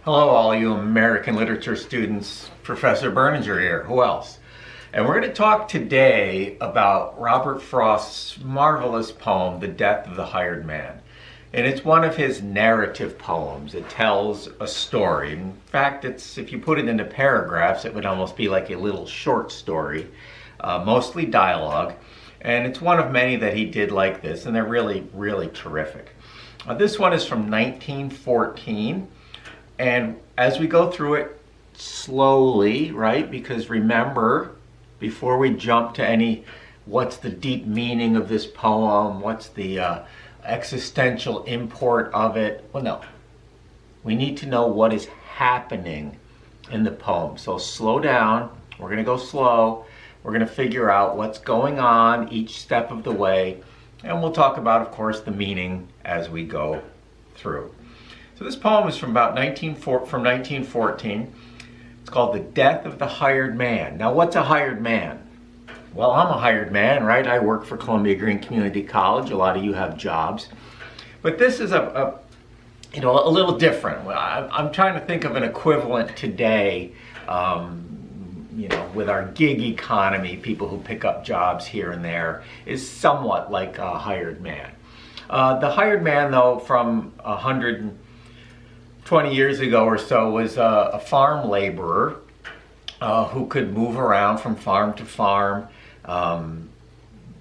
Hello, all you American literature students. Professor Berninger here. Who else? And we're going to talk today about Robert Frost's marvelous poem, The Death of the Hired Man. And it's one of his narrative poems. It tells a story. In fact, if you put it into paragraphs, it would almost be like a little short story, mostly dialogue. And it's one of many that he did like this, and they're really, really terrific. This one is from 1914. And as we go through it slowly, right, because remember, before we jump to what's the deep meaning of this poem, what's the existential import of it, well, no. We need to know what is happening in the poem. So slow down. We're going to go slow. We're going to figure out what's going on each step of the way. And we'll talk about, of course, the meaning as we go through. So this poem is from 1914. It's called The Death of the Hired Man. Now, what's a hired man? Well, I'm a hired man, right? I work for Columbia Green Community College. A lot of you have jobs. But this is a little different. I'm trying to think of an equivalent today, with our gig economy, people who pick up jobs here and there, is somewhat like a hired man. The hired man, though, from 120 years ago or so, was a farm laborer who could move around from farm to farm,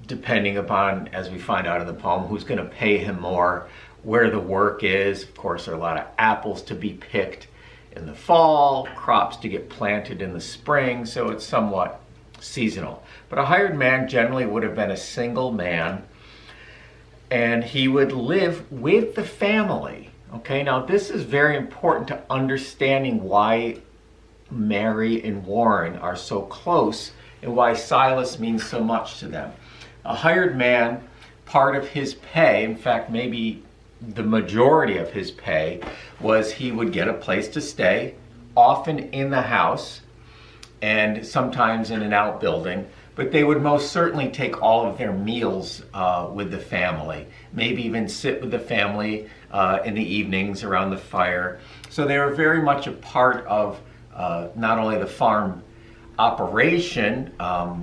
depending upon, as we find out in the poem, who's going to pay him more, where the work is. Of course, there are a lot of apples to be picked in the fall, crops to get planted in the spring, so it's somewhat seasonal. But a hired man generally would have been a single man, and he would live with the family. Okay, now this is very important to understanding why Mary and Warren are so close and why Silas means so much to them. A hired man, part of his pay, in fact, maybe the majority of his pay, was he would get a place to stay, often in the house and sometimes in an outbuilding, but they would most certainly take all of their meals with the family, maybe even sit with the family in the evenings around the fire. So they were very much a part of not only the farm operation,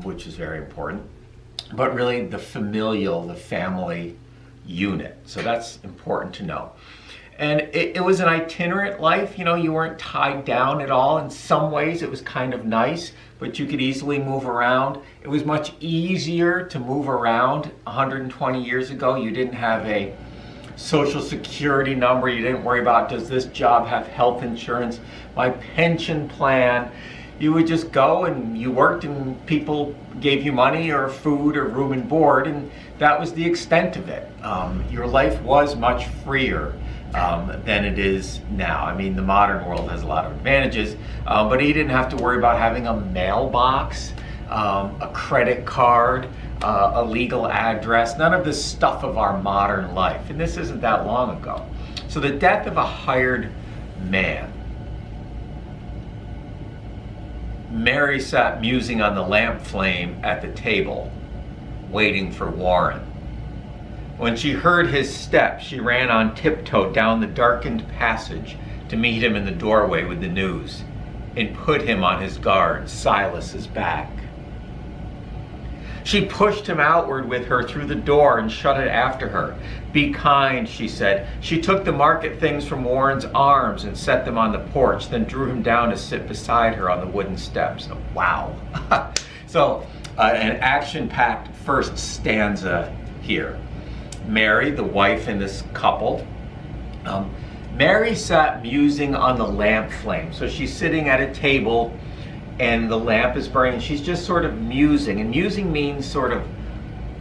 which is very important, but really the family unit. So that's important to know. And it was an itinerant life. You weren't tied down at all. In some ways it was kind of nice, but you could easily move around. It was much easier to move around 120 years ago. You didn't have a social security number. You didn't worry about, does this job have health insurance, my pension plan. You would just go and you worked and people gave you money or food or room and board, and that was the extent of it. Your life was much freer than it is now. I mean, the modern world has a lot of advantages, but he didn't have to worry about having a mailbox, a credit card, a legal address, none of this stuff of our modern life. And this isn't that long ago. So the death of a hired man. Mary sat musing on the lamp flame at the table, waiting for Warren. When she heard his step, she ran on tiptoe down the darkened passage to meet him in the doorway with the news and put him on his guard. Silas is back. She pushed him outward with her through the door and shut it after her. Be kind, she said. She took the market things from Warren's arms and set them on the porch, then drew him down to sit beside her on the wooden steps. Wow. So an action-packed first stanza here. Mary, the wife in this couple. Mary sat musing on the lamp flame. So she's sitting at a table and the lamp is burning. She's just sort of musing. And musing means sort of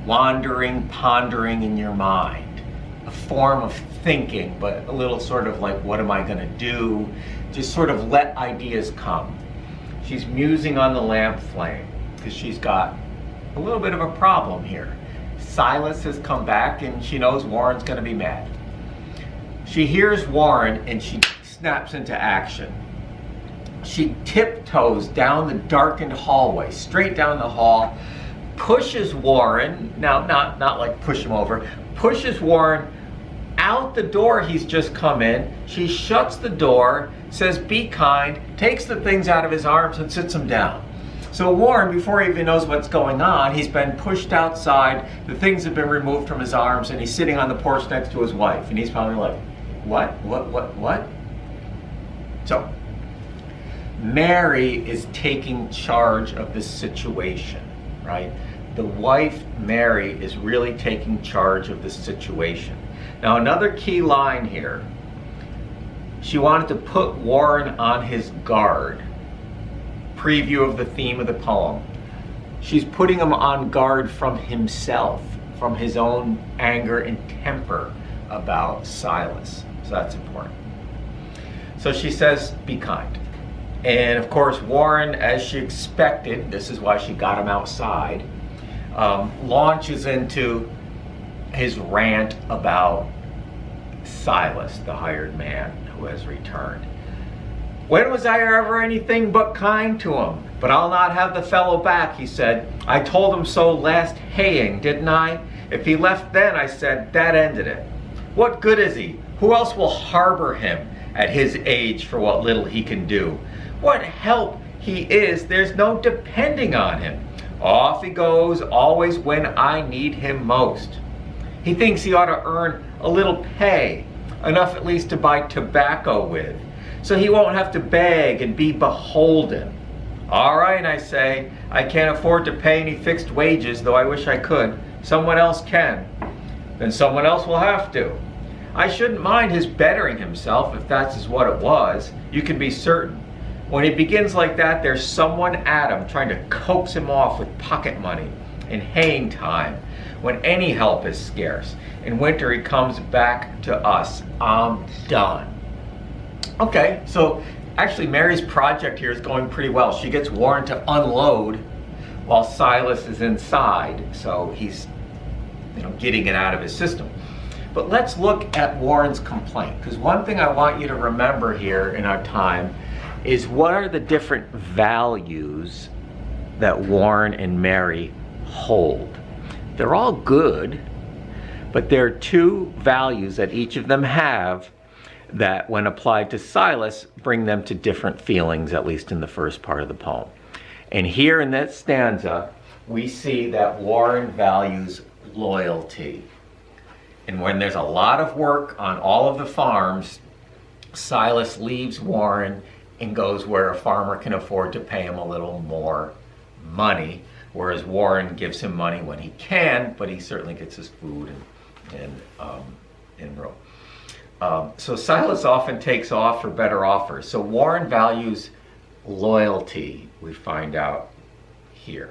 wandering, pondering in your mind. A form of thinking, but a little sort of like, what am I going to do? Just sort of let ideas come. She's musing on the lamp flame because she's got a little bit of a problem here. Silas has come back and she knows Warren's going to be mad. She hears Warren and she snaps into action. She tiptoes down the darkened hallway, straight down the hall, pushes Warren, now not like push him over, pushes Warren out the door he's just come in. She shuts the door, says, "Be kind," takes the things out of his arms and sits him down. So Warren, before he even knows what's going on, he's been pushed outside, the things have been removed from his arms, and he's sitting on the porch next to his wife. And he's probably like, what? So, Mary is taking charge of this situation, right? The wife, Mary, is really taking charge of this situation. Now, another key line here. She wanted to put Warren on his guard. Preview of the theme of the poem. She's putting him on guard from himself, from his own anger and temper about Silas. So that's important. So she says, "Be kind." And of course, Warren, as she expected, this is why she got him outside, launches into his rant about Silas, the hired man who has returned. "When was I ever anything but kind to him? But I'll not have the fellow back," he said. "I told him so last haying, didn't I? If he left then," I said, "that ended it. What good is he? Who else will harbor him at his age for what little he can do? What help he is, there's no depending on him. Off he goes, always when I need him most. He thinks he ought to earn a little pay, enough at least to buy tobacco with, so he won't have to beg and be beholden. All right, I say, I can't afford to pay any fixed wages, though I wish I could. Someone else can. Then someone else will have to. I shouldn't mind his bettering himself if that's what it was. You can be certain. When he begins like that, there's someone at him trying to coax him off with pocket money in haying time, when any help is scarce. In winter he comes back to us. I'm done." Okay, so actually Mary's project here is going pretty well. She gets Warren to unload while Silas is inside, so he's getting it out of his system. But let's look at Warren's complaint, because one thing I want you to remember here in our time is what are the different values that Warren and Mary hold. They're all good, but there are two values that each of them have that, when applied to Silas, bring them to different feelings, at least in the first part of the poem. And here in that stanza, we see that Warren values loyalty. And when there's a lot of work on all of the farms, Silas leaves Warren and goes where a farmer can afford to pay him a little more money, whereas Warren gives him money when he can, but he certainly gets his food and room. So Silas often takes off for better offers. So Warren values loyalty, we find out here.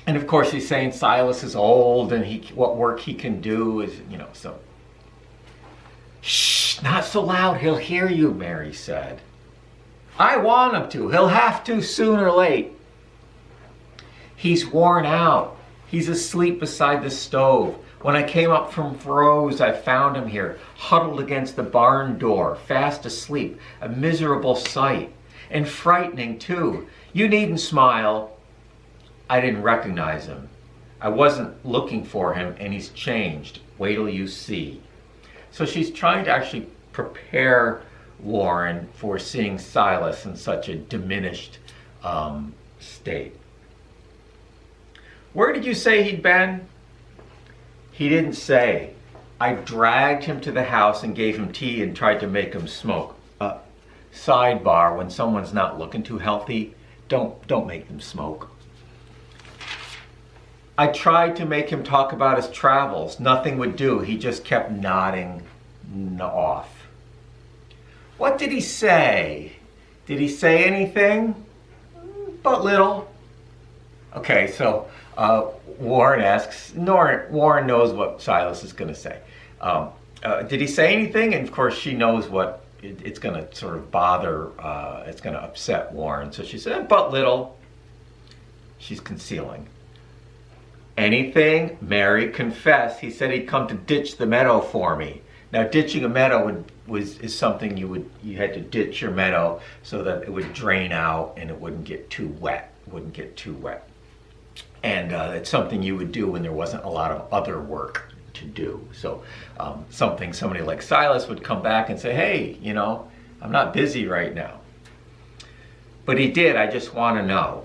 And of course he's saying Silas is old and what work he can do is, so. "Shh, not so loud, he'll hear you," Mary said. "I want him to. He'll have to sooner or late. He's worn out. He's asleep beside the stove. When I came up from Froze, I found him here, huddled against the barn door, fast asleep, a miserable sight. And frightening, too. You needn't smile. I didn't recognize him. I wasn't looking for him, and he's changed. Wait till you see." So she's trying to actually prepare Warren for seeing Silas in such a diminished state. "Where did you say he'd been?" "He didn't say. I dragged him to the house and gave him tea and tried to make him smoke." Sidebar, when someone's not looking too healthy, don't make them smoke. "I tried to make him talk about his travels. Nothing would do. He just kept nodding off." "What did he say? Did he say anything?" "But little." Okay, so Warren asks, Warren knows what Silas is going to say. Did he say anything? And of course she knows what it's going to sort of bother, it's going to upset Warren. So she said, "But little." She's concealing. "Anything?" Mary confessed. "He said he'd come to ditch the meadow for me." Now, ditching a meadow is something you had to ditch your meadow so that it would drain out and it wouldn't get too wet. And it's something you would do when there wasn't a lot of other work to do. So somebody like Silas would come back and say, hey, I'm not busy right now. But he did. I just want to know.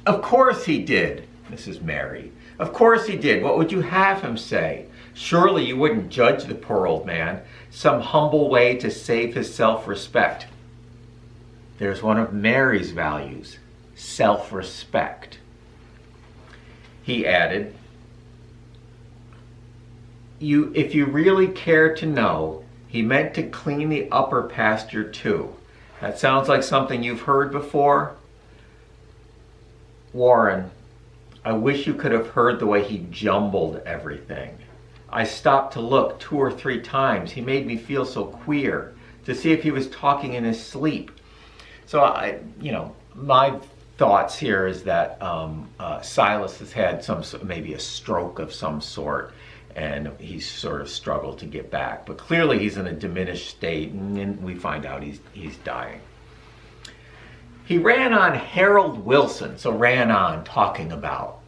Of course he did, Mrs. Mary. Of course he did. What would you have him say? Surely you wouldn't judge the poor old man. Some humble way to save his self-respect. There's one of Mary's values, self-respect. He added, if you really care to know, he meant to clean the upper pasture too. That sounds like something you've heard before. Warren, I wish you could have heard the way he jumbled everything. I stopped to look 2 or 3 times. He made me feel so queer, to see if he was talking in his sleep. So my thoughts here is that Silas has had maybe a stroke of some sort, and he's sort of struggled to get back. But clearly he's in a diminished state, and we find out he's dying. He ran on Harold Wilson, talking about.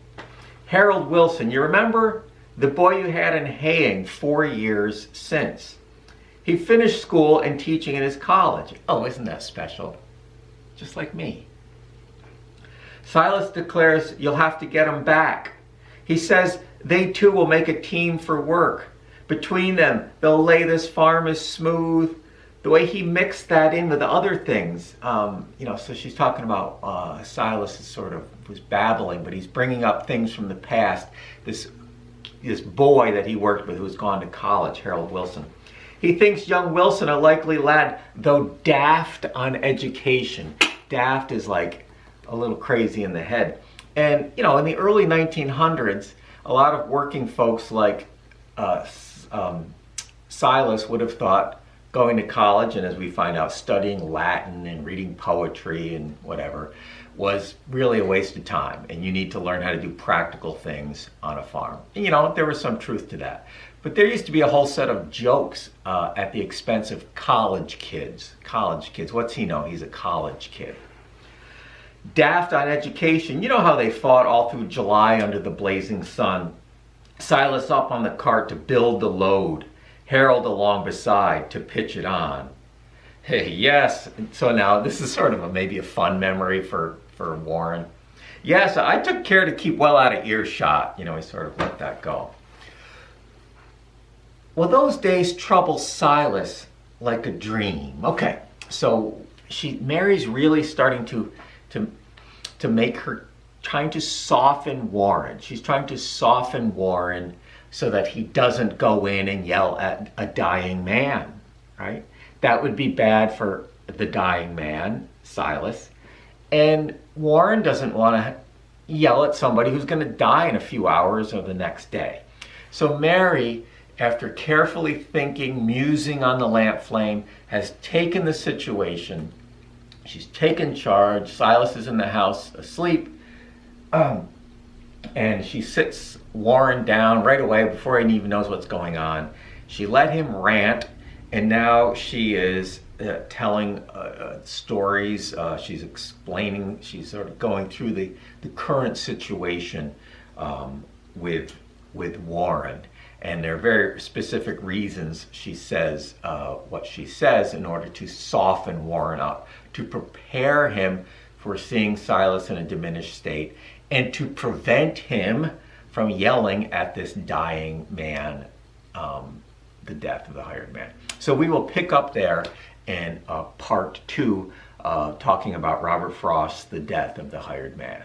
Harold Wilson, you remember? The boy you had in haying 4 years since. He finished school and teaching in his college. Oh, isn't that special? Just like me. Silas declares you'll have to get him back. He says they too will make a team for work. Between them, they'll lay this farm as smooth. The way he mixed that in with other things, so she's talking about Silas was babbling, but he's bringing up things from the past. This boy that he worked with who's gone to college, Harold Wilson. He thinks young Wilson a likely lad, though daft on education. Daft is like a little crazy in the head. And, in the early 1900s, a lot of working folks like Silas would have thought going to college, and as we find out, studying Latin and reading poetry and whatever, was really a waste of time. And you need to learn how to do practical things on a farm. And, there was some truth to that. But there used to be a whole set of jokes at the expense of college kids. College kids. What's he know? He's a college kid. Daft on education. You know how they fought all through July under the blazing sun. Silas up on the cart to build the load. Harold along beside to pitch it on. Hey, yes. So now this is sort of maybe a fun memory for Warren. Yes, I took care to keep well out of earshot. He sort of let that go. Well, those days trouble Silas like a dream. Okay, so Mary's really starting to make her, trying to soften Warren. She's trying to soften Warren so that he doesn't go in and yell at a dying man, right? That would be bad for the dying man, Silas. And Warren doesn't want to yell at somebody who's going to die in a few hours or the next day. So Mary, after carefully thinking, musing on the lamp flame, has taken the situation. She's taken charge. Silas is in the house asleep. And she sits Warren down right away before he even knows what's going on. She let him rant, and now she is telling stories. She's explaining, she's sort of going through the current situation with Warren. And there are very specific reasons she says what she says in order to soften Warren up, to prepare him for seeing Silas in a diminished state, and to prevent him from yelling at this dying man, the death of the hired man. So we will pick up there in part 2, talking about Robert Frost's The Death of the Hired Man.